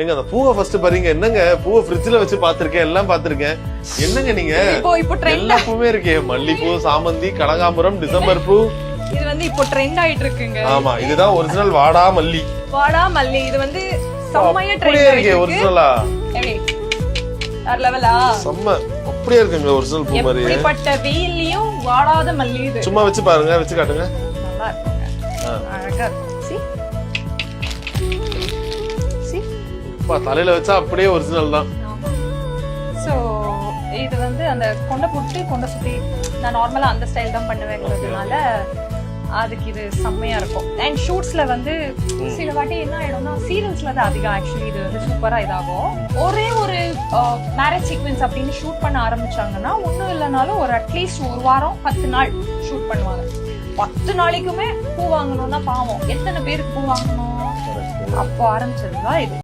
எங்க அந்த பூவை ஃபர்ஸ்ட் பாருங்க. என்னங்க பூவை ஃப்ரிட்ஜ்ல வச்சு பாத்திருக்கேன், எல்லாம் பாத்திருக்கேன். என்னங்க நீங்க எல்லா பூவே இருக்கே, மல்லிப்பூ, சாமந்தி, கனகாம்பரம், டிசம்பர் பூ. இது வந்து இப்போ ட்ரெண்ட் ஆயிட்டு இருக்குங்க. ஆமா, இதுதான் ஒரிஜினல் வாடா மல்லி. வாடா மல்லி இது வந்து செம்மையா ட்ரெண்ட் ஆயிட்டு இருக்கு. ஒரிஜினலா எப்படி வேற லெவலா செம்ம அப்படியே இருக்குங்க ஒரிஜினல் பூ மாதிரி. எப்படிப்பட்ட வெயில்லயும் வாடாத மல்லி இது. சும்மா வச்சு பாருங்க, வச்சு காட்டுங்க. நல்லா இருக்குங்க, அழகா இருக்கு. தலையில வச்சா அப்படியே ஒரிஜினல் தான். சோ இது வந்து அந்த கொண்டை போட்டு கொண்டை சுத்தி நான் நார்மலா அந்த ஸ்டைல் தான் பண்ணுவேங்கிறதுனால அதுக்கு இது செம்மையா இருக்கும். அண்ட் ஷூட்ஸ்ல வந்து சில வாட்டி என்ன ஆயிடும்னா சீரியல்ஸ்ல தான் அதிகம் ஆக்சுவலி இது வந்து சூப்பரா இதாகும். ஒரே ஒரு மேரேஜ் சீக்வென்ஸ் அப்படின்னு ஷூட் பண்ண ஆரம்பிச்சாங்கன்னா ஒன்னும் இல்லைனாலும் ஒரு அட்லீஸ்ட் ஒரு வாரம் 10 நாள் ஷூட் பண்ணுவாங்க. 10 நாளைக்குமே பூ வாங்கணும்னா பாவம் எத்தனை பேருக்கு பூ வாங்கணும்? அப்போ ஆரம்பிச்சதுதான் இது.